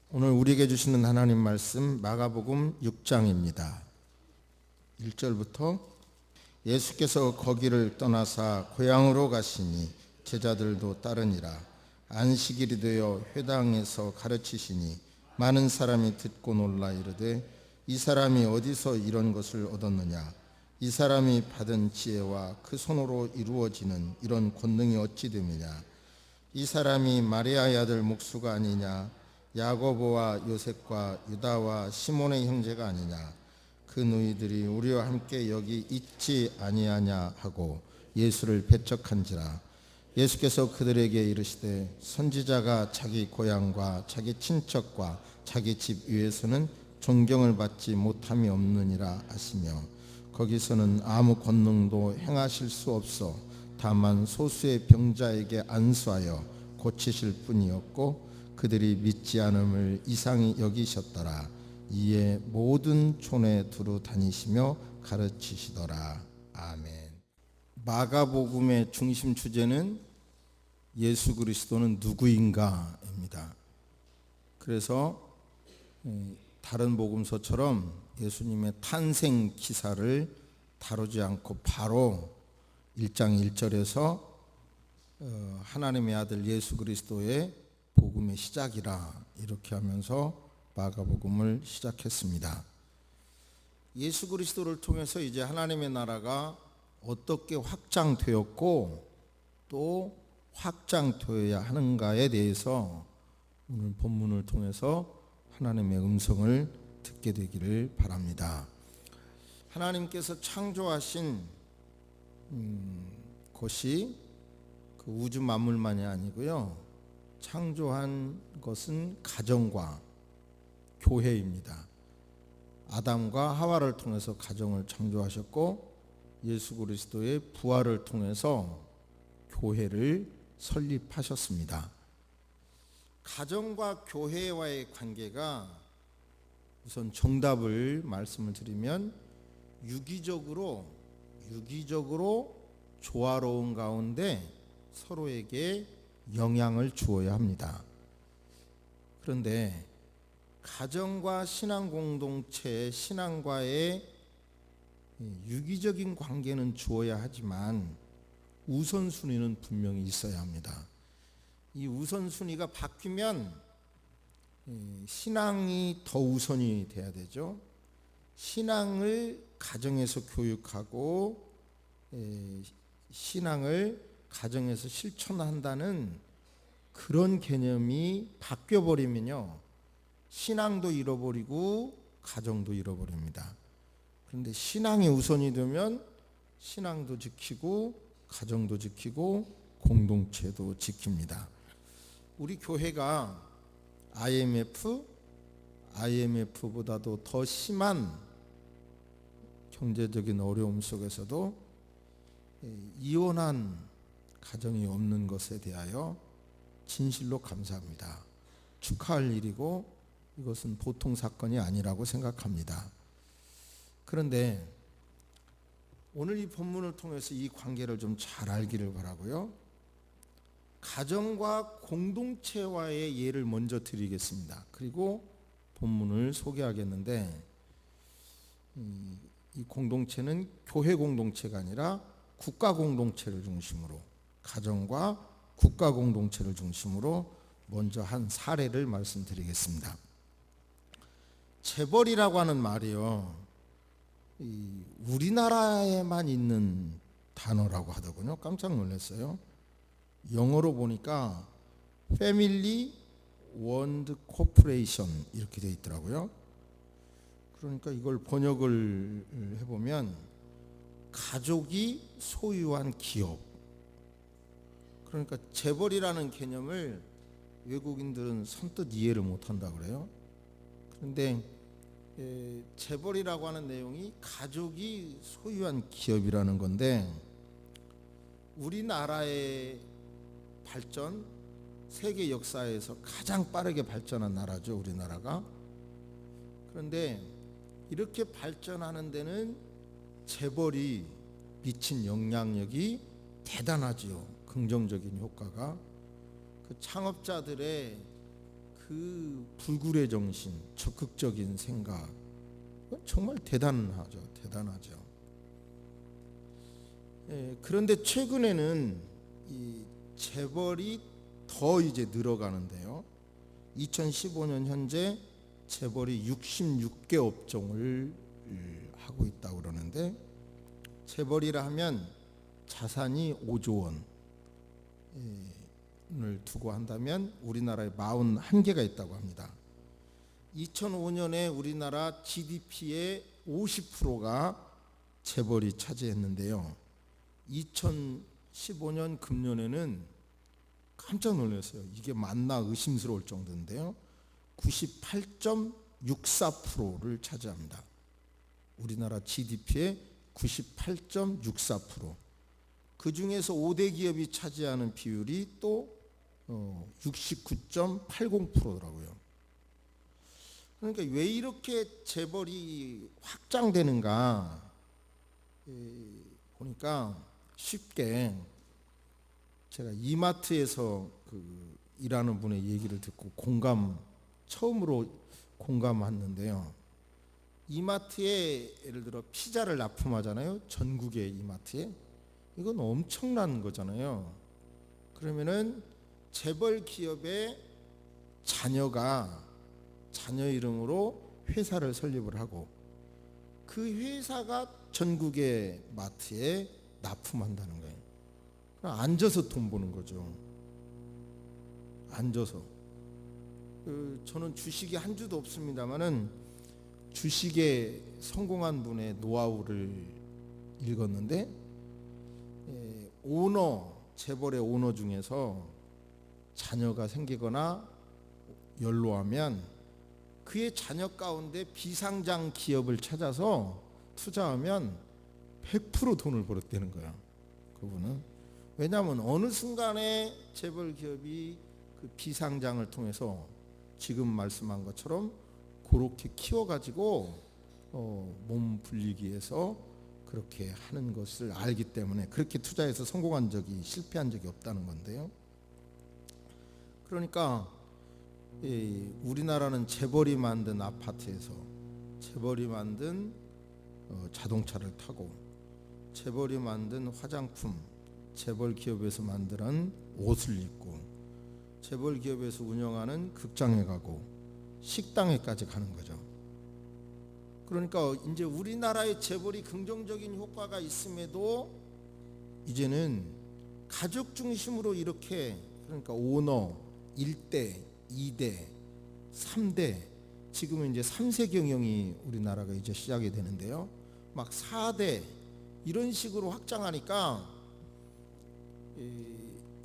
오늘 우리에게 주시는 하나님 말씀 마가복음 6장입니다. 1절부터 예수께서 거기를 떠나사 고향으로 가시니 제자들도 따르니라. 안식일이 되어 회당에서 가르치시니 많은 사람이 듣고 놀라 이르되 이 사람이 어디서 이런 것을 얻었느냐. 이 사람이 받은 지혜와 그 손으로 이루어지는 이런 권능이 어찌 됨이냐. 이 사람이 마리아의 아들 목수가 아니냐. 야고보와 요셉과 유다와 시몬의 형제가 아니냐. 그 너희들이 우리와 함께 여기 있지 아니하냐 하고 예수를 배척한지라. 예수께서 그들에게 이르시되 선지자가 자기 고향과 자기 친척과 자기 집 위에서는 존경을 받지 못함이 없느니라 하시며 거기서는 아무 권능도 행하실 수 없어 다만 소수의 병자에게 안수하여 고치실 뿐이었고 그들이 믿지 않음을 이상히 여기셨더라. 이에 모든 촌에 두루 다니시며 가르치시더라. 아멘. 마가복음의 중심 주제는 예수 그리스도는 누구인가입니다. 그래서 다른 복음서처럼 예수님의 탄생 기사를 다루지 않고 바로 1장 1절에서 하나님의 아들 예수 그리스도의 복음의 시작이라 이렇게 하면서 마가복음을 시작했습니다. 예수 그리스도를 통해서 이제 하나님의 나라가 어떻게 확장되었고 또 확장되어야 하는가에 대해서 오늘 본문을 통해서 하나님의 음성을 듣게 되기를 바랍니다. 하나님께서 창조하신 것이 그 우주 만물만이 아니고요. 창조한 것은 가정과 교회입니다. 아담과 하와를 통해서 가정을 창조하셨고 예수 그리스도의 부활을 통해서 교회를 설립하셨습니다. 가정과 교회와의 관계가 우선 정답을 말씀을 드리면 유기적으로 조화로운 가운데 서로에게 영향을 주어야 합니다. 그런데 가정과 신앙 공동체의 신앙과의 유기적인 관계는 주어야 하지만 우선순위는 분명히 있어야 합니다. 이 우선순위가 바뀌면 신앙이 더 우선이 돼야 되죠. 신앙을 가정에서 교육하고 신앙을 가정에서 실천한다는 그런 개념이 바뀌어버리면요. 신앙도 잃어버리고 가정도 잃어버립니다. 그런데 신앙이 우선이 되면 신앙도 지키고 가정도 지키고 공동체도 지킵니다. 우리 교회가 IMF보다도 더 심한 경제적인 어려움 속에서도 이혼한 가정이 없는 것에 대하여 진실로 감사합니다. 축하할 일이고 이것은 보통 사건이 아니라고 생각합니다. 그런데 오늘 이 본문을 통해서 이 관계를 좀 잘 알기를 바라고요. 가정과 공동체와의 예를 먼저 드리겠습니다. 그리고 본문을 소개하겠는데 이 공동체는 교회 공동체가 아니라 국가 공동체를 중심으로 가정과 국가 공동체를 중심으로 먼저 한 사례를 말씀드리겠습니다. 재벌이라고 하는 말이요, 우리나라에만 있는 단어라고 하더군요. 깜짝 놀랐어요. 영어로 보니까 패밀리 원드 코퍼레이션 이렇게 되어 있더라고요. 그러니까 이걸 번역을 해보면 가족이 소유한 기업. 그러니까 재벌이라는 개념을 외국인들은 선뜻 이해를 못한다 그래요. 그런데 재벌이라고 하는 내용이 가족이 소유한 기업이라는 건데 우리나라의 발전, 세계 역사에서 가장 빠르게 발전한 나라죠, 우리나라가. 그런데 이렇게 발전하는 데는 재벌이 미친 영향력이 대단하지요. 긍정적인 효과가 그 창업자들의 그 그 불굴의 정신, 적극적인 생각, 정말 대단하죠. 그런데 최근에는 이 재벌이 더 이제 늘어가는데요. 2015년 현재 재벌이 66개 업종을 하고 있다고 그러는데, 재벌이라 하면 자산이 5조 원을 두고 한다면 우리나라에 41개가 있다고 합니다. 2005년에 우리나라 GDP의 50%가 재벌이 차지했는데요. 2015년 금년에는 깜짝 놀랐어요. 이게 맞나 의심스러울 정도인데요. 98.64%를 차지합니다. 우리나라 GDP의 98.64%. 그 중에서 5대 기업이 차지하는 비율이 또 69.80%더라고요. 그러니까 왜 이렇게 재벌이 확장되는가 보니까 쉽게 제가 이마트에서 일하는 분의 얘기를 듣고 처음으로 공감했는데요. 이마트에 예를 들어 피자를 납품하잖아요. 전국의 이마트에. 이건 엄청난 거잖아요. 그러면은 재벌 기업의 자녀가 자녀 이름으로 회사를 설립을 하고 그 회사가 전국의 마트에 납품한다는 거예요. 앉아서 돈 버는 거죠. 앉아서. 저는 주식이 한 주도 없습니다만은 주식에 성공한 분의 노하우를 읽었는데, 재벌의 오너 중에서 자녀가 생기거나 연로하면 그의 자녀 가운데 비상장 기업을 찾아서 투자하면 100% 돈을 벌었다는 거야. 그분은. 왜냐하면 어느 순간에 재벌 기업이 그 비상장을 통해서 지금 말씀한 것처럼 그렇게 키워가지고 몸 불리기위해서 그렇게 하는 것을 알기 때문에 그렇게 투자해서 성공한 적이 실패한 적이 없다는 건데요. 그러니까 우리나라는 재벌이 만든 아파트에서 재벌이 만든 자동차를 타고 재벌이 만든 화장품, 재벌 기업에서 만드는 옷을 입고 재벌 기업에서 운영하는 극장에 가고 식당에까지 가는 거죠. 그러니까 이제 우리나라의 재벌이 긍정적인 효과가 있음에도 이제는 가족 중심으로 이렇게, 그러니까 오너 1대, 2대, 3대, 지금은 이제 3세 경영이 우리나라가 이제 시작이 되는데요. 막 4대 이런 식으로 확장하니까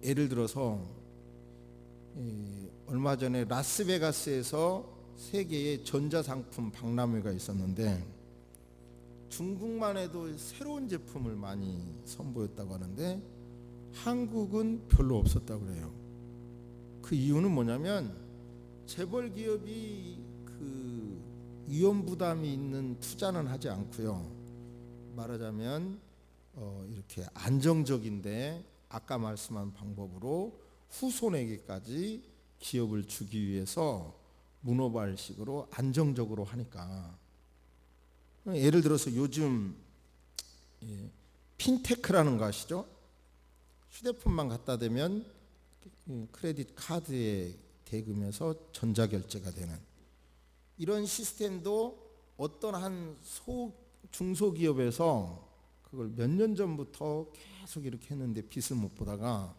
예를 들어서 얼마 전에 라스베가스에서 세계의 전자상품 박람회가 있었는데 중국만 해도 새로운 제품을 많이 선보였다고 하는데 한국은 별로 없었다고 그래요. 그 이유는 뭐냐면 재벌 기업이 그 위험 부담이 있는 투자는 하지 않고요. 말하자면 이렇게 안정적인데 아까 말씀한 방법으로 후손에게까지 기업을 주기 위해서 문어발식으로 안정적으로 하니까, 예를 들어서 요즘 핀테크라는 거 아시죠? 휴대폰만 갖다 대면 크레딧 카드에 대금해서 전자결제가 되는 이런 시스템도 어떤 한 중소기업에서 그걸 몇 년 전부터 계속 이렇게 했는데 빛을 못 보다가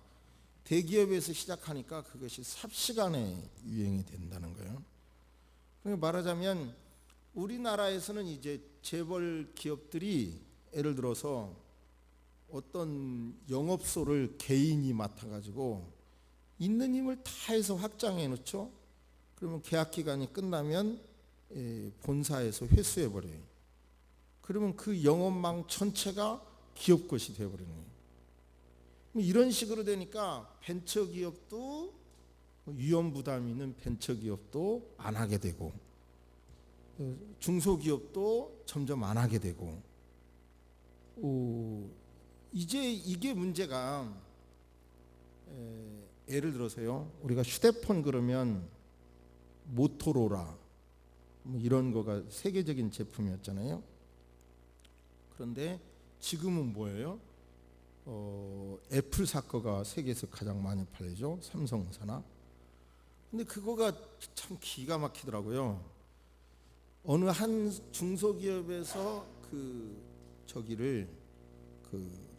대기업에서 시작하니까 그것이 삽시간에 유행이 된다는 거예요. 그러니까 말하자면 우리나라에서는 이제 재벌 기업들이 예를 들어서 어떤 영업소를 개인이 맡아가지고 있는 힘을 다해서 확장해 놓죠. 그러면 계약 기간이 끝나면 본사에서 회수해 버려요. 그러면 그 영업망 전체가 기업 것이 되어버리는 거예요. 이런 식으로 되니까 벤처기업도 위험 부담이 있는 벤처기업도 안 하게 되고 중소기업도 점점 안 하게 되고, 이제 이게 문제가, 예를 들어서요, 우리가 휴대폰 그러면 모토로라 뭐 이런 거가 세계적인 제품이었잖아요. 그런데 지금은 뭐예요? 애플 사거가 세계에서 가장 많이 팔리죠. 삼성사나. 근데 그거가 참 기가 막히더라고요. 어느 한 중소기업에서 그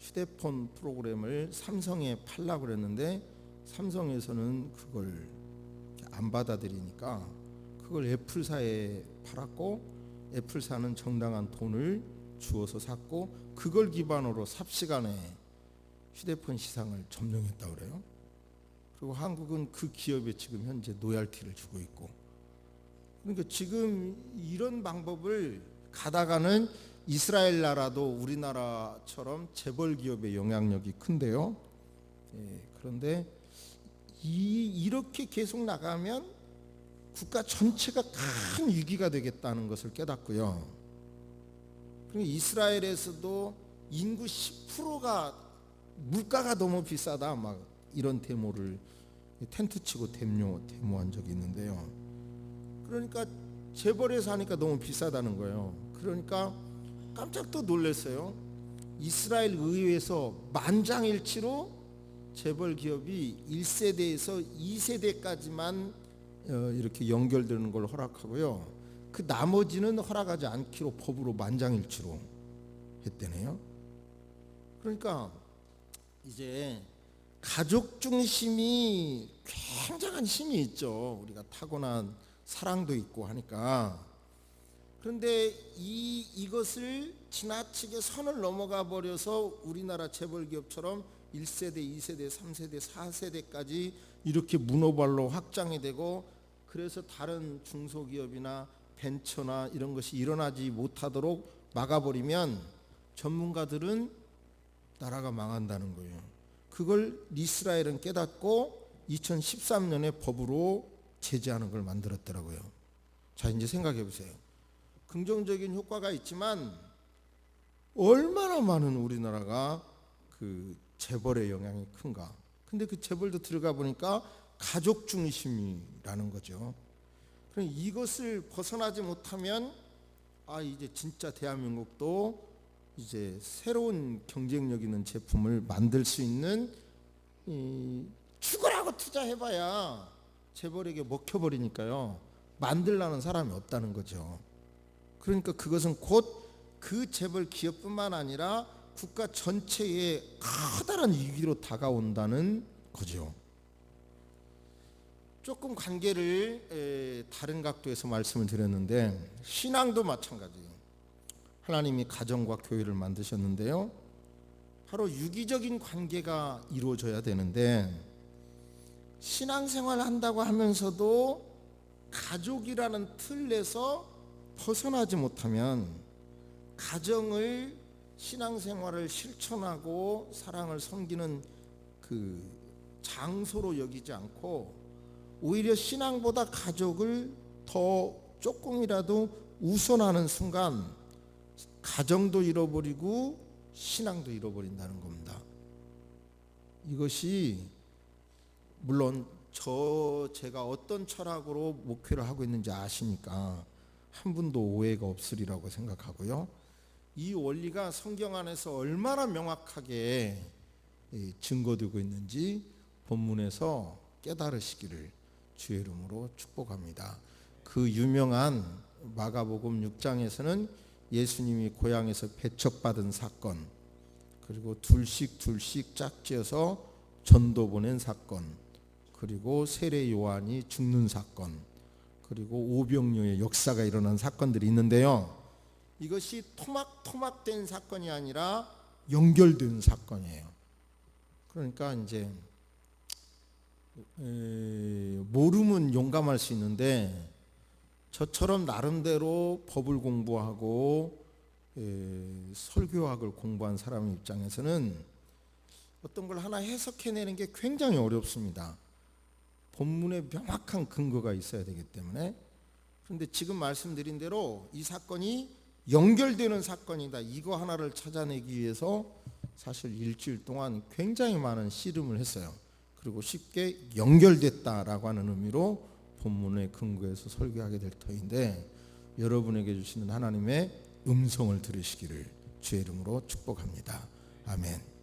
휴대폰 프로그램을 삼성에 팔라고 그랬는데 삼성에서는 그걸 안 받아들이니까 그걸 애플사에 팔았고 애플사는 정당한 돈을 주어서 샀고 그걸 기반으로 삽시간에 휴대폰 시장을 점령했다고 그래요. 그리고 한국은 그 기업에 지금 현재 로열티를 주고 있고, 그러니까 지금 이런 방법을 가다가는 이스라엘 나라도 우리나라처럼 재벌 기업의 영향력이 큰데요. 그런데 이렇게 계속 나가면 국가 전체가 큰 위기가 되겠다는 것을 깨닫고요. 그리고 이스라엘에서도 인구 10%가 물가가 너무 비싸다 막 이런 데모를 텐트 치고 데모한 적이 있는데요. 그러니까 재벌에서 하니까 너무 비싸다는 거예요. 그러니까 깜짝 또 놀랐어요. 이스라엘 의회에서 만장일치로 재벌 기업이 1세대에서 2세대까지만 이렇게 연결되는 걸 허락하고요. 그 나머지는 허락하지 않기로 법으로 만장일치로 했대네요. 그러니까 이제 가족 중심이 굉장한 힘이 있죠. 우리가 타고난 사랑도 있고 하니까. 그런데 이것을 지나치게 선을 넘어가 버려서 우리나라 재벌 기업처럼 1세대, 2세대, 3세대, 4세대까지 이렇게 문어발로 확장이 되고, 그래서 다른 중소기업이나 벤처나 이런 것이 일어나지 못하도록 막아버리면 전문가들은 나라가 망한다는 거예요. 그걸 이스라엘은 깨닫고 2013년에 법으로 제재하는 걸 만들었더라고요. 자, 이제 생각해 보세요. 긍정적인 효과가 있지만 얼마나 많은 우리나라가 그 재벌의 영향이 큰가. 근데 그 재벌도 들어가 보니까 가족 중심이라는 거죠. 그럼 이것을 벗어나지 못하면 이제 진짜 대한민국도 이제 새로운 경쟁력 있는 제품을 만들 수 있는, 죽으라고 투자해봐야 재벌에게 먹혀버리니까요. 만들라는 사람이 없다는 거죠. 그러니까 그것은 곧 그 재벌 기업뿐만 아니라 국가 전체에 커다란 위기로 다가온다는 거죠. 조금 관계를 다른 각도에서 말씀을 드렸는데, 신앙도 마찬가지예요. 하나님이 가정과 교회를 만드셨는데요, 바로 유기적인 관계가 이루어져야 되는데, 신앙생활을 한다고 하면서도 가족이라는 틀 내서 벗어나지 못하면 가정을, 신앙생활을 실천하고 사랑을 섬기는 그 장소로 여기지 않고 오히려 신앙보다 가족을 더 조금이라도 우선하는 순간 가정도 잃어버리고 신앙도 잃어버린다는 겁니다. 이것이 물론 제가 어떤 철학으로 목회를 하고 있는지 아시니까 한 분도 오해가 없으리라고 생각하고요. 이 원리가 성경 안에서 얼마나 명확하게 증거되고 있는지 본문에서 깨달으시기를 주의 이름으로 축복합니다. 그 유명한 마가복음 6장에서는 예수님이 고향에서 배척받은 사건, 그리고 둘씩 짝지어서 전도 보낸 사건, 그리고 세례 요한이 죽는 사건, 그리고 오병이어의 역사가 일어난 사건들이 있는데요, 이것이 토막토막된 사건이 아니라 연결된 사건이에요. 그러니까 이제 모르면 용감할 수 있는데, 저처럼 나름대로 법을 공부하고 설교학을 공부한 사람 입장에서는 어떤 걸 하나 해석해내는 게 굉장히 어렵습니다. 본문에 명확한 근거가 있어야 되기 때문에. 그런데 지금 말씀드린 대로 이 사건이 연결되는 사건이다, 이거 하나를 찾아내기 위해서 사실 일주일 동안 굉장히 많은 씨름을 했어요. 그리고 쉽게 연결됐다라고 하는 의미로 본문에 근거해서 설교하게 될 터인데 여러분에게 주시는 하나님의 음성을 들으시기를 주의 이름으로 축복합니다. 아멘.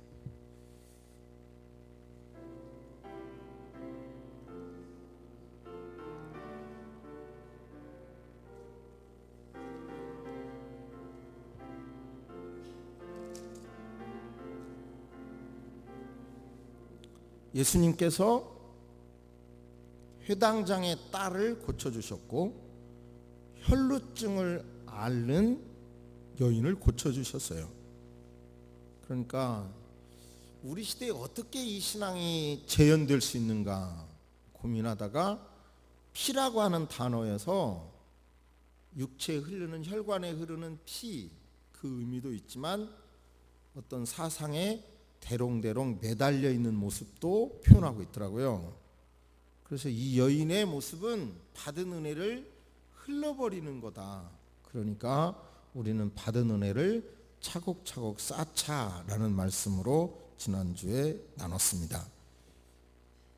예수님께서 회당장의 딸을 고쳐주셨고 혈루증을 앓는 여인을 고쳐주셨어요. 그러니까 우리 시대에 어떻게 이 신앙이 재현될 수 있는가 고민하다가 피라고 하는 단어에서 육체에 흐르는, 혈관에 흐르는 피, 그 의미도 있지만 어떤 사상에 대롱대롱 매달려 있는 모습도 표현하고 있더라고요. 그래서 이 여인의 모습은 받은 은혜를 흘러버리는 거다. 그러니까 우리는 받은 은혜를 차곡차곡 쌓자라는 말씀으로 지난주에 나눴습니다.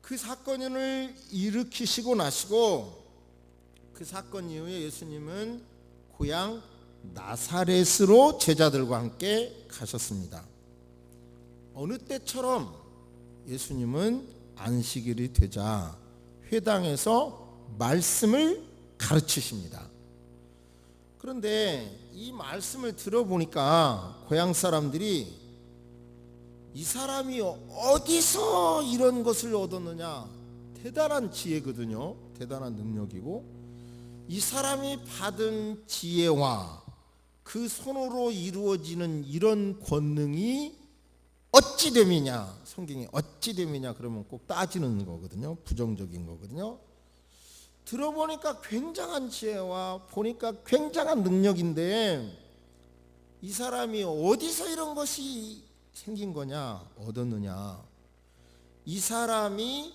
그 사건을 일으키시고 나시고 그 사건 이후에 예수님은 고향 나사렛으로 제자들과 함께 가셨습니다. 어느 때처럼 예수님은 안식일이 되자 회당에서 말씀을 가르치십니다. 그런데 이 말씀을 들어보니까 고향 사람들이 이 사람이 어디서 이런 것을 얻었느냐, 대단한 지혜거든요. 대단한 능력이고 이 사람이 받은 지혜와 그 손으로 이루어지는 이런 권능이 어찌 됨이냐, 성경이 어찌 됨이냐 그러면 꼭 따지는 거거든요. 부정적인 거거든요. 들어보니까 굉장한 지혜와 보니까 굉장한 능력인데 이 사람이 어디서 이런 것이 생긴 거냐, 얻었느냐. 이 사람이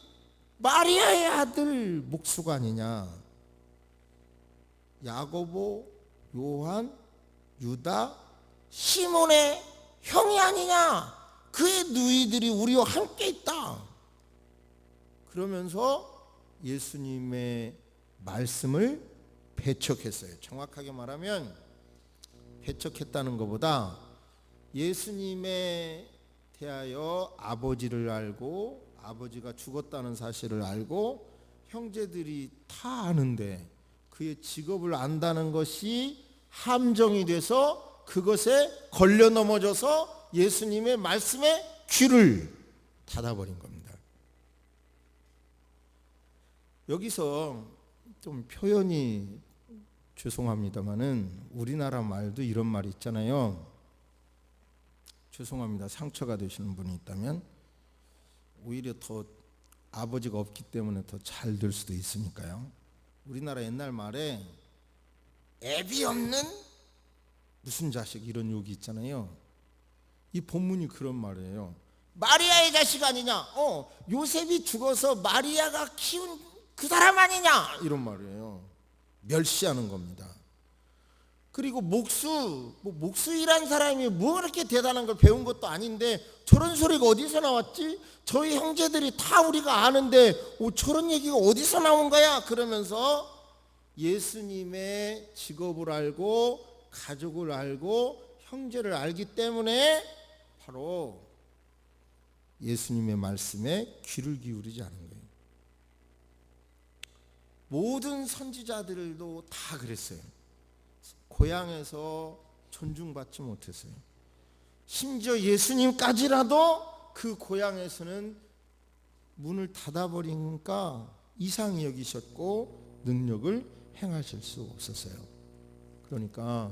마리아의 아들 목수가 아니냐, 야고보, 요한, 유다, 시몬의 형이 아니냐, 그의 누이들이 우리와 함께 있다. 그러면서 예수님의 말씀을 배척했어요. 정확하게 말하면 배척했다는 것보다 예수님에 대하여 아버지를 알고 아버지가 죽었다는 사실을 알고 형제들이 다 아는데 그의 직업을 안다는 것이 함정이 돼서 그것에 걸려 넘어져서 예수님의 말씀에 귀를 닫아버린 겁니다. 여기서 좀 표현이 죄송합니다마는 우리나라 말도 이런 말이 있잖아요. 죄송합니다. 상처가 되시는 분이 있다면 오히려 더 아버지가 없기 때문에 더 잘 될 수도 있으니까요. 우리나라 옛날 말에 애비 없는 무슨 자식 이런 욕이 있잖아요. 이 본문이 그런 말이에요. 마리아의 자식 아니냐, 요셉이 죽어서 마리아가 키운 그 사람 아니냐, 이런 말이에요. 멸시하는 겁니다. 그리고 목수이란 사람이 뭐 그렇게 대단한 걸 배운 것도 아닌데 저런 소리가 어디서 나왔지? 저희 형제들이 다 우리가 아는데 저런 얘기가 어디서 나온 거야? 그러면서 예수님의 직업을 알고 가족을 알고 형제를 알기 때문에 바로 예수님의 말씀에 귀를 기울이지 않은 거예요. 모든 선지자들도 다 그랬어요. 고향에서 존중받지 못했어요. 심지어 예수님까지라도 그 고향에서는 문을 닫아버리니까 이상히 여기셨고 능력을 행하실 수 없었어요. 그러니까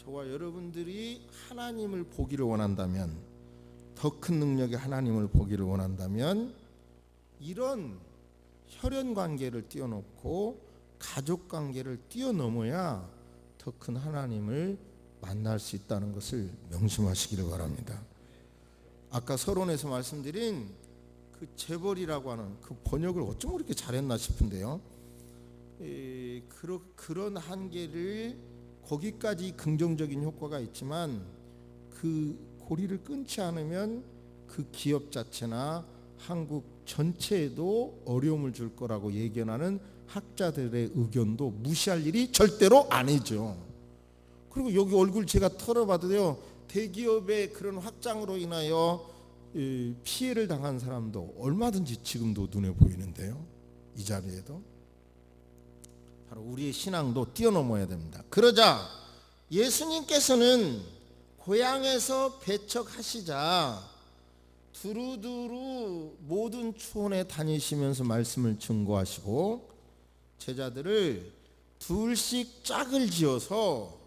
저와 여러분들이 하나님을 보기를 원한다면, 더 큰 능력의 하나님을 보기를 원한다면 이런 혈연관계를 뛰어넘고 가족관계를 뛰어넘어야 더 큰 하나님을 만날 수 있다는 것을 명심하시기를 바랍니다. 아까 서론에서 말씀드린 그 재벌이라고 하는 그 번역을 어쩜 그렇게 잘했나 싶은데요. 그런 한계를, 거기까지 긍정적인 효과가 있지만 그 고리를 끊지 않으면 그 기업 자체나 한국 전체에도 어려움을 줄 거라고 예견하는 학자들의 의견도 무시할 일이 절대로 아니죠. 그리고 여기 얼굴 제가 털어봐도요, 대기업의 그런 확장으로 인하여 피해를 당한 사람도 얼마든지 지금도 눈에 보이는데요. 이 자리에도 바로 우리의 신앙도 뛰어넘어야 됩니다. 그러자 예수님께서는 고향에서 배척하시자 두루두루 모든 초원에 다니시면서 말씀을 증거하시고 제자들을 둘씩 짝을 지어서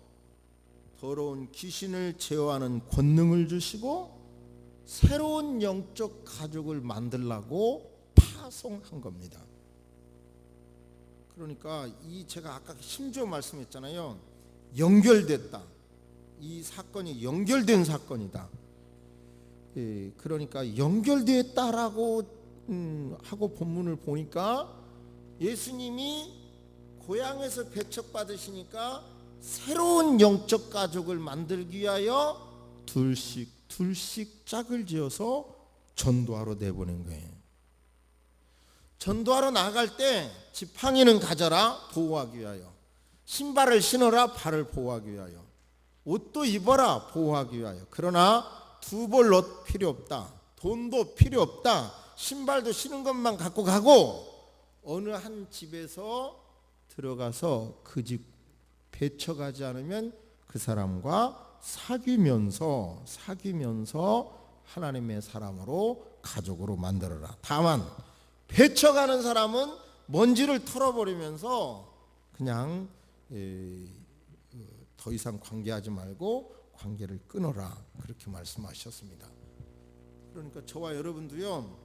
더러운 귀신을 제어하는 권능을 주시고 새로운 영적 가족을 만들라고 파송한 겁니다. 그러니까 이 제가 아까 심지어 말씀했잖아요. 연결됐다. 이 사건이 연결된 사건이다. 그러니까 연결됐다라고 하고 본문을 보니까 예수님이 고향에서 배척받으시니까 새로운 영적 가족을 만들기 위하여 둘씩 짝을 지어서 전도하러 내보낸 거예요. 전도하러 나갈 때 지팡이는 가져라 보호하기 위하여, 신발을 신어라 발을 보호하기 위하여, 옷도 입어라 보호하기 위하여. 그러나 두 벌 옷 필요 없다, 돈도 필요 없다, 신발도 신은 것만 갖고 가고 어느 한 집에서 들어가서 그 집 배척하지 않으면 그 사람과 사귀면서 하나님의 사람으로 가족으로 만들어라. 다만 배척하는 사람은 먼지를 털어버리면서 그냥 더 이상 관계하지 말고 관계를 끊어라, 그렇게 말씀하셨습니다. 그러니까 저와 여러분도요,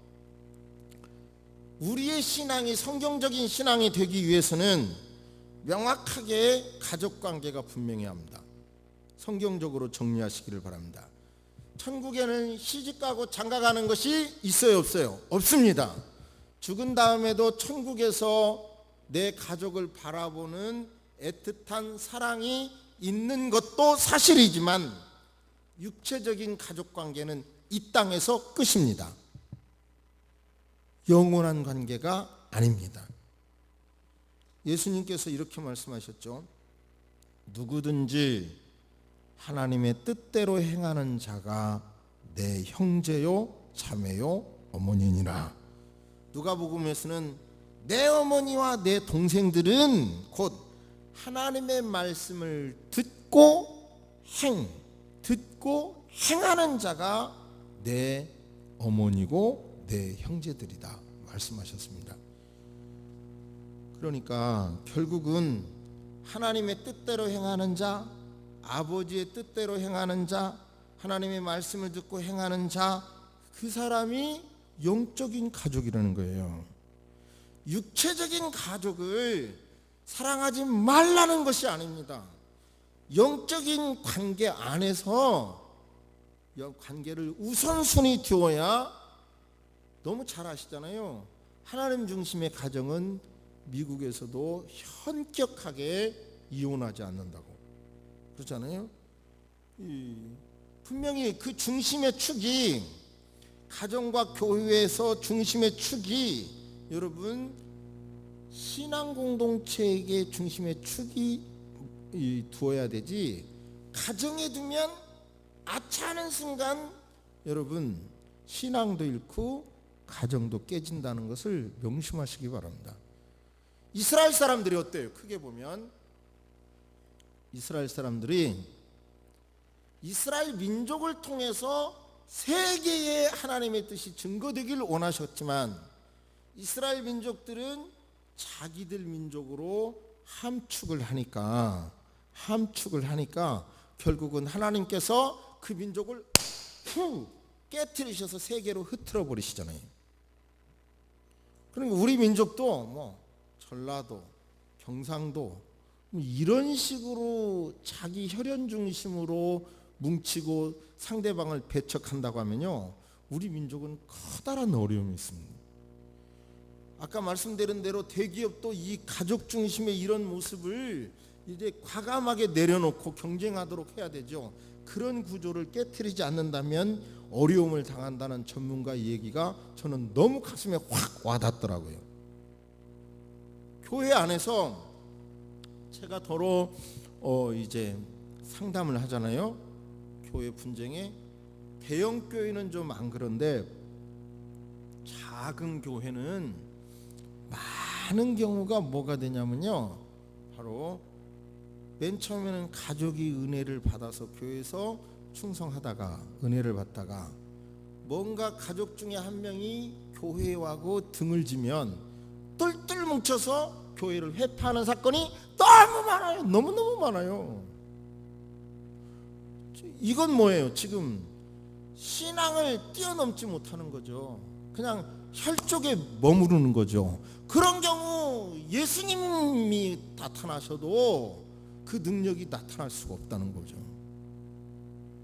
우리의 신앙이 성경적인 신앙이 되기 위해서는 명확하게 가족관계가 분명해야 합니다. 성경적으로 정리하시기를 바랍니다. 천국에는 시집가고 장가가는 것이 있어요, 없어요? 없습니다. 죽은 다음에도 천국에서 내 가족을 바라보는 애틋한 사랑이 있는 것도 사실이지만 육체적인 가족관계는 이 땅에서 끝입니다. 영원한 관계가 아닙니다. 예수님께서 이렇게 말씀하셨죠. 누구든지 하나님의 뜻대로 행하는 자가 내 형제요 자매요 어머니니라. 누가복음에서는 내 어머니와 내 동생들은 곧 하나님의 말씀을 듣고 행하는 자가 내 어머니고 내 형제들이다 말씀하셨습니다. 그러니까 결국은 하나님의 뜻대로 행하는 자, 아버지의 뜻대로 행하는 자, 하나님의 말씀을 듣고 행하는 자, 그 사람이 영적인 가족이라는 거예요. 육체적인 가족을 사랑하지 말라는 것이 아닙니다. 영적인 관계 안에서 관계를 우선순위 두어야, 너무 잘 아시잖아요. 하나님 중심의 가정은 미국에서도 현격하게 이혼하지 않는다고 그러잖아요. 분명히 그 중심의 축이, 가정과 교회에서 중심의 축이, 여러분 신앙 공동체에게 중심의 축이 두어야 되지, 가정에 두면 아차하는 순간 여러분 신앙도 잃고 가정도 깨진다는 것을 명심하시기 바랍니다. 이스라엘 사람들이 어때요? 크게 보면 이스라엘 사람들이 이스라엘 민족을 통해서 세계의 하나님의 뜻이 증거되기를 원하셨지만 이스라엘 민족들은 자기들 민족으로 함축을 하니까 결국은 하나님께서 그 민족을 깨트리셔서 세계로 흩트러 버리시잖아요. 그러니까 우리 민족도 전라도, 경상도 이런 식으로 자기 혈연 중심으로 뭉치고 상대방을 배척한다고 하면요, 우리 민족은 커다란 어려움이 있습니다. 아까 말씀드린 대로 대기업도 이 가족 중심의 이런 모습을 이제 과감하게 내려놓고 경쟁하도록 해야 되죠. 그런 구조를 깨트리지 않는다면 어려움을 당한다는 전문가의 얘기가 저는 너무 가슴에 확 와닿더라고요. 교회 안에서 제가 더러 이제 상담을 하잖아요. 교회 분쟁에 대형 교회는 좀 안 그런데 작은 교회는 많은 경우가 뭐가 되냐면요, 바로 맨 처음에는 가족이 은혜를 받아서 교회에서 충성하다가 은혜를 받다가 뭔가 가족 중에 한 명이 교회하고 등을 지면 똘똘 뭉쳐서 교회를 회파하는 사건이 너무 많아요. 너무너무 많아요. 이건 뭐예요? 지금 신앙을 뛰어넘지 못하는 거죠. 그냥 혈족에 머무르는 거죠. 그런 경우 예수님이 나타나셔도 그 능력이 나타날 수가 없다는 거죠.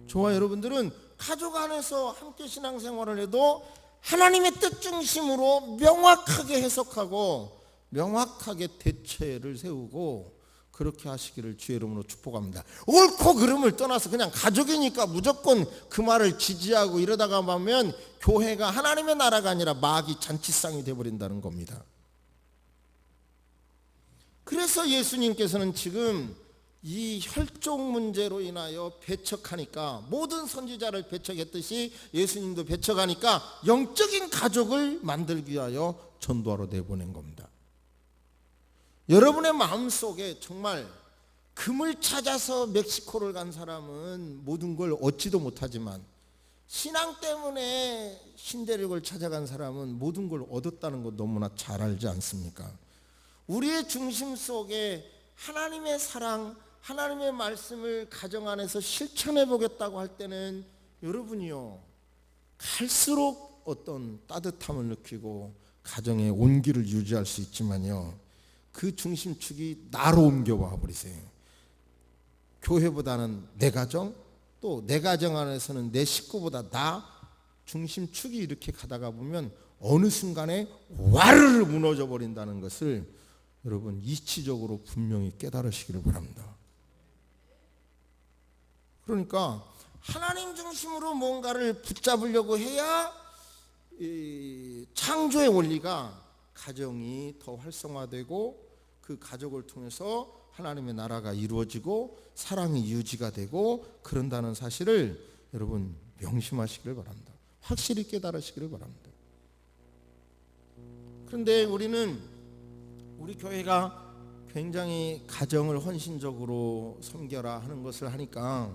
저와 여러분들은 가족 안에서 함께 신앙생활을 해도 하나님의 뜻 중심으로 명확하게 해석하고 명확하게 대체를 세우고 그렇게 하시기를 주의 이름으로 축복합니다. 옳고 그름을 떠나서 그냥 가족이니까 무조건 그 말을 지지하고 이러다가 보면 교회가 하나님의 나라가 아니라 마귀 잔치상이 되어버린다는 겁니다. 그래서 예수님께서는 지금 이 혈족 문제로 인하여 배척하니까, 모든 선지자를 배척했듯이 예수님도 배척하니까 영적인 가족을 만들기 위하여 전도하러 내보낸 겁니다. 여러분의 마음속에 정말 금을 찾아서 멕시코를 간 사람은 모든 걸 얻지도 못하지만 신앙 때문에 신대륙을 찾아간 사람은 모든 걸 얻었다는 거 너무나 잘 알지 않습니까? 우리의 중심 속에 하나님의 사랑, 하나님의 말씀을 가정 안에서 실천해 보겠다고 할 때는 여러분이요, 갈수록 어떤 따뜻함을 느끼고 가정의 온기를 유지할 수 있지만요, 그 중심축이 나로 옮겨와 버리세요. 교회보다는 내 가정, 또 내 가정 안에서는 내 식구보다 나 중심축이 이렇게 가다가 보면 어느 순간에 와르르 무너져 버린다는 것을 여러분 이치적으로 분명히 깨달으시기를 바랍니다. 그러니까 하나님 중심으로 뭔가를 붙잡으려고 해야 이 창조의 원리가 가정이 더 활성화되고 그 가족을 통해서 하나님의 나라가 이루어지고 사랑이 유지가 되고 그런다는 사실을 여러분 명심하시기를 바랍니다. 확실히 깨달으시기를 바랍니다. 그런데 우리 교회가 굉장히 가정을 헌신적으로 섬겨라 하는 것을 하니까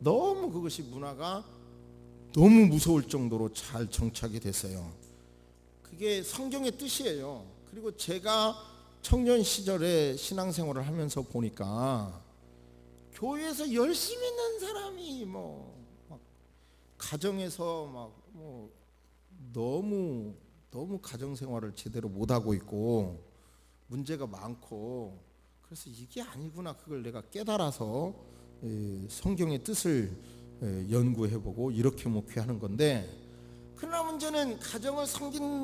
너무 그것이 문화가 너무 무서울 정도로 잘 정착이 됐어요. 그게 성경의 뜻이에요. 그리고 제가 청년 시절에 신앙생활을 하면서 보니까 교회에서 열심히 있는 사람이 막 가정에서 너무 가정생활을 제대로 못하고 있고 문제가 많고, 그래서 이게 아니구나, 그걸 내가 깨달아서 성경의 뜻을 연구해보고 이렇게 목회하는 건데, 그러나 문제는 가정을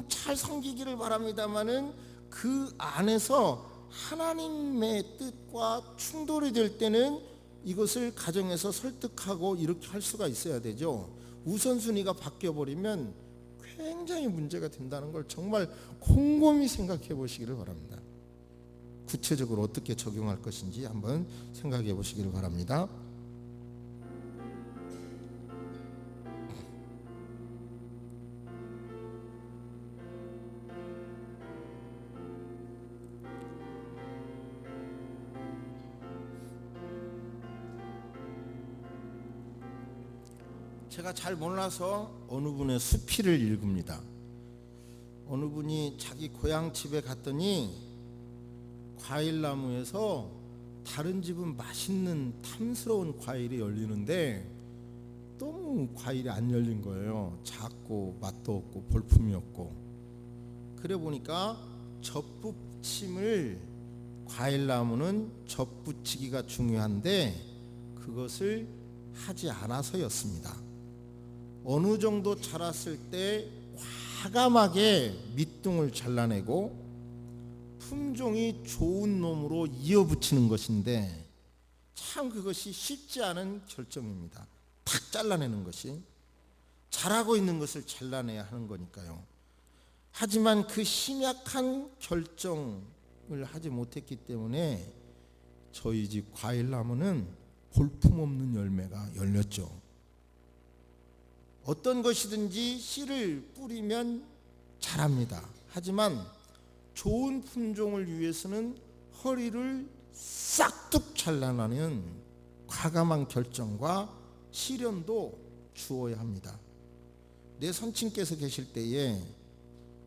잘 섬기기를 바랍니다마는 그 안에서 하나님의 뜻과 충돌이 될 때는 이것을 가정에서 설득하고 이렇게 할 수가 있어야 되죠. 우선순위가 바뀌어버리면 굉장히 문제가 된다는 걸 정말 곰곰이 생각해 보시기를 바랍니다. 구체적으로 어떻게 적용할 것인지 한번 생각해 보시기를 바랍니다. 제가 잘 몰라서 어느 분의 수필을 읽습니다. 어느 분이 자기 고향 집에 갔더니 과일나무에서 다른 집은 맛있는 탐스러운 과일이 열리는데 너무 과일이 안 열린 거예요. 작고 맛도 없고 볼품이 없고. 그래 보니까 젖붙임을, 과일나무는 젖붙이기가 중요한데 그것을 하지 않아서였습니다. 어느 정도 자랐을 때 과감하게 밑둥을 잘라내고 품종이 좋은 놈으로 이어붙이는 것인데 참 그것이 쉽지 않은 결정입니다. 탁 잘라내는 것이, 잘하고 있는 것을 잘라내야 하는 거니까요. 하지만 그 심약한 결정을 하지 못했기 때문에 저희 집 과일나무는 볼품없는 열매가 열렸죠. 어떤 것이든지 씨를 뿌리면 자랍니다. 하지만 좋은 품종을 위해서는 허리를 싹둑 잘라내는 과감한 결정과 시련도 주어야 합니다. 내 선친께서 계실 때에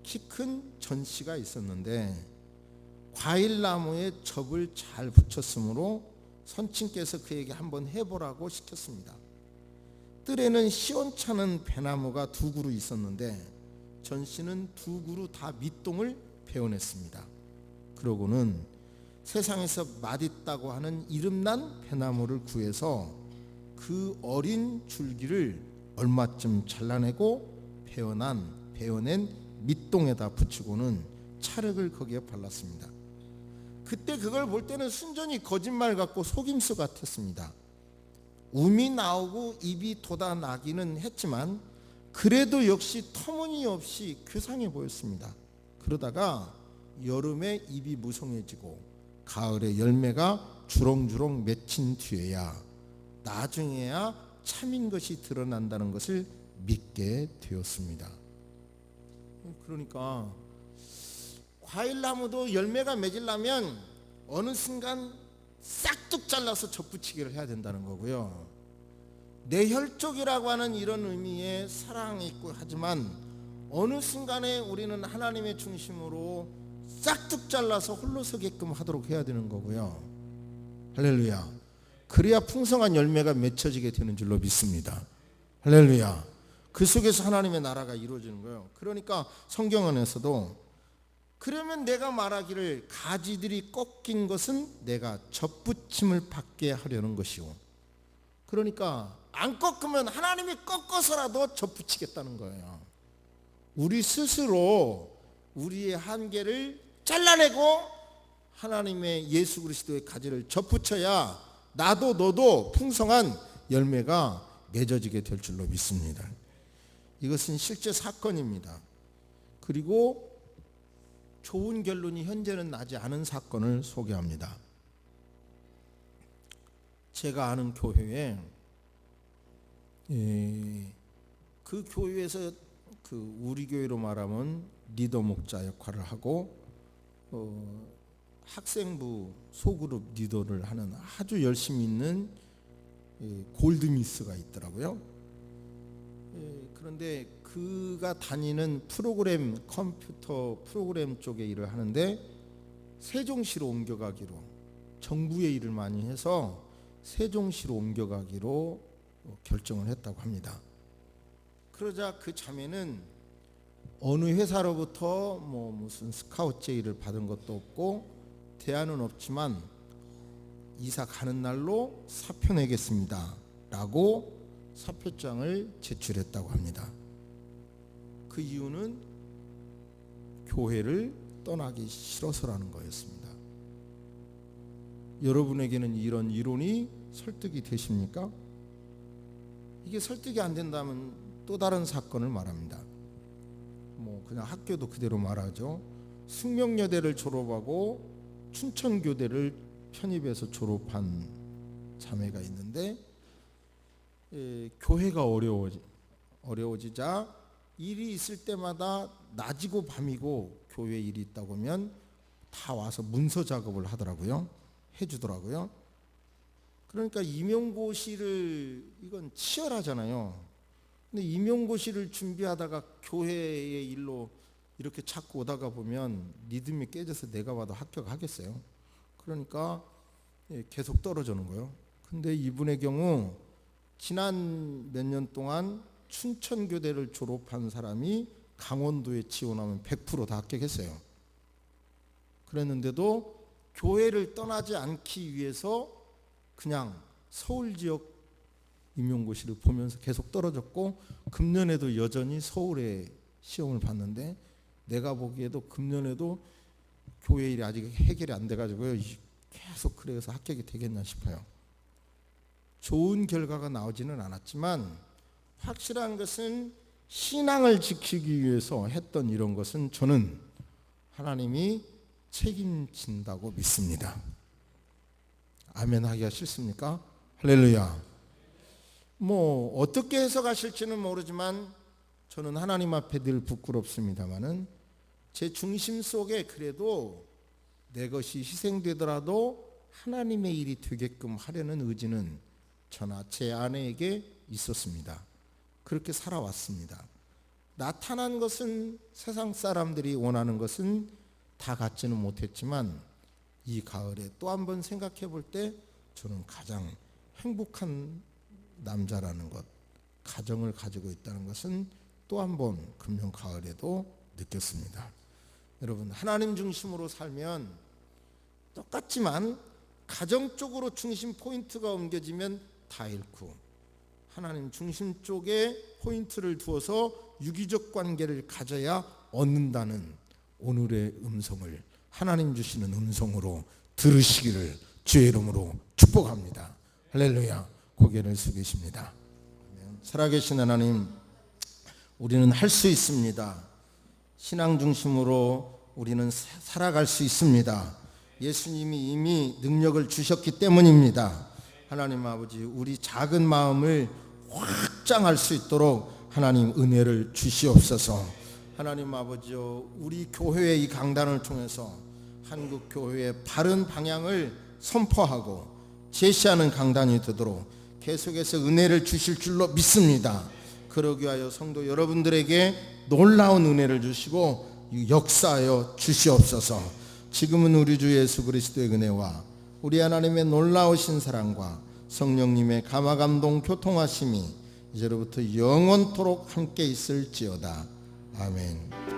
키 큰 전씨가 있었는데 과일나무에 접을 잘 붙였으므로 선친께서 그에게 한번 해보라고 시켰습니다. 뜰에는 시원찮은 배나무가 2그루 있었는데 전씨는 2그루 다 밑동을 베어냈습니다. 그러고는 세상에서 맛있다고 하는 이름난 배나무를 구해서 그 어린 줄기를 얼마쯤 잘라내고 베어낸 밑동에다 붙이고는 찰흙을 거기에 발랐습니다. 그때 그걸 볼 때는 순전히 거짓말 같고 속임수 같았습니다. 음이 나오고 입이 돋아나기는 했지만 그래도 역시 터무니없이 괴상해 보였습니다. 그러다가 여름에 잎이 무성해지고 가을에 열매가 주렁주렁 맺힌 뒤에야 나중에야 참인 것이 드러난다는 것을 믿게 되었습니다. 그러니까 과일나무도 열매가 맺으려면 어느 순간 싹둑 잘라서 접붙이기를 해야 된다는 거고요. 내혈족이라고 하는 이런 의미의 사랑이 있고 하지만 어느 순간에 우리는 하나님의 중심으로 싹둑 잘라서 홀로 서게끔 하도록 해야 되는 거고요. 할렐루야. 그래야 풍성한 열매가 맺혀지게 되는 줄로 믿습니다. 할렐루야. 그 속에서 하나님의 나라가 이루어지는 거예요. 그러니까 성경 안에서도 그러면 내가 말하기를 가지들이 꺾인 것은 내가 접붙임을 받게 하려는 것이오. 그러니까 안 꺾으면 하나님이 꺾어서라도 접붙이겠다는 거예요. 우리 스스로 우리의 한계를 잘라내고 하나님의 예수 그리스도의 가지를 접붙여야 나도 너도 풍성한 열매가 맺어지게 될 줄로 믿습니다. 이것은 실제 사건입니다. 그리고 좋은 결론이 현재는 나지 않은 사건을 소개합니다. 제가 아는 교회에 그 교회에서 그 우리 교회로 말하면 리더 목자 역할을 하고 학생부 소그룹 리더를 하는 아주 열심히 있는 골드미스가 있더라고요. 그런데 그가 다니는 프로그램 컴퓨터 프로그램 쪽에 일을 하는데 세종시로 옮겨가기로, 정부의 일을 많이 해서 세종시로 옮겨가기로 결정을 했다고 합니다. 그러자 그 자매는 어느 회사로부터 무슨 스카우트 제의를 받은 것도 없고 대안은 없지만 이사 가는 날로 사표 내겠습니다 라고 사표장을 제출했다고 합니다. 그 이유는 교회를 떠나기 싫어서라는 거였습니다. 여러분에게는 이런 이론이 설득이 되십니까? 이게 설득이 안 된다면 또 다른 사건을 말합니다. 그냥 학교도 그대로 말하죠. 숙명여대를 졸업하고 춘천교대를 편입해서 졸업한 자매가 있는데 교회가 어려워지자 일이 있을 때마다 낮이고 밤이고 교회 일이 있다고 하면 다 와서 문서 작업을 하더라고요. 해주더라고요. 그러니까 임용고시를, 이건 치열하잖아요. 근데 임용고시를 준비하다가 교회의 일로 이렇게 자꾸 오다가 보면 믿음이 깨져서 내가 봐도 합격하겠어요. 그러니까 계속 떨어지는 거예요. 근데 이분의 경우 지난 몇 년 동안 춘천교대를 졸업한 사람이 강원도에 지원하면 100% 다 합격했어요. 그랬는데도 교회를 떠나지 않기 위해서 그냥 서울 지역 임용고시를 보면서 계속 떨어졌고 금년에도 여전히 서울에 시험을 봤는데 내가 보기에도 금년에도 교회 일이 아직 해결이 안 돼가지고요. 계속 그래서 합격이 되겠나 싶어요. 좋은 결과가 나오지는 않았지만 확실한 것은 신앙을 지키기 위해서 했던 이런 것은 저는 하나님이 책임진다고 믿습니다. 아멘 하기가 싫습니까? 할렐루야. 뭐 어떻게 해석하실지는 모르지만 저는 하나님 앞에 늘 부끄럽습니다마는 제 중심 속에 그래도 내 것이 희생되더라도 하나님의 일이 되게끔 하려는 의지는 저나 제 아내에게 있었습니다. 그렇게 살아왔습니다. 나타난 것은 세상 사람들이 원하는 것은 다 갖지는 못했지만 이 가을에 또 한 번 생각해 볼 때 저는 가장 행복한 남자라는 것, 가정을 가지고 있다는 것은 또 한 번 금년 가을에도 느꼈습니다. 여러분, 하나님 중심으로 살면 똑같지만 가정 쪽으로 중심 포인트가 옮겨지면 다 잃고 하나님 중심 쪽에 포인트를 두어서 유기적 관계를 가져야 얻는다는 오늘의 음성을 하나님 주시는 음성으로 들으시기를 주의 이름으로 축복합니다. 할렐루야. 고개를 숙이십니다. 살아계신 하나님, 우리는 할 수 있습니다. 신앙 중심으로 우리는 살아갈 수 있습니다. 예수님이 이미 능력을 주셨기 때문입니다. 하나님 아버지, 우리 작은 마음을 확장할 수 있도록 하나님 은혜를 주시옵소서. 하나님 아버지요, 우리 교회의 이 강단을 통해서 한국 교회의 바른 방향을 선포하고 제시하는 강단이 되도록 계속해서 은혜를 주실 줄로 믿습니다. 그러기 위하여 성도 여러분들에게 놀라운 은혜를 주시고 역사하여 주시옵소서. 지금은 우리 주 예수 그리스도의 은혜와 우리 하나님의 놀라우신 사랑과 성령님의 감화감동 교통하심이 이제로부터 영원토록 함께 있을지어다. 아멘.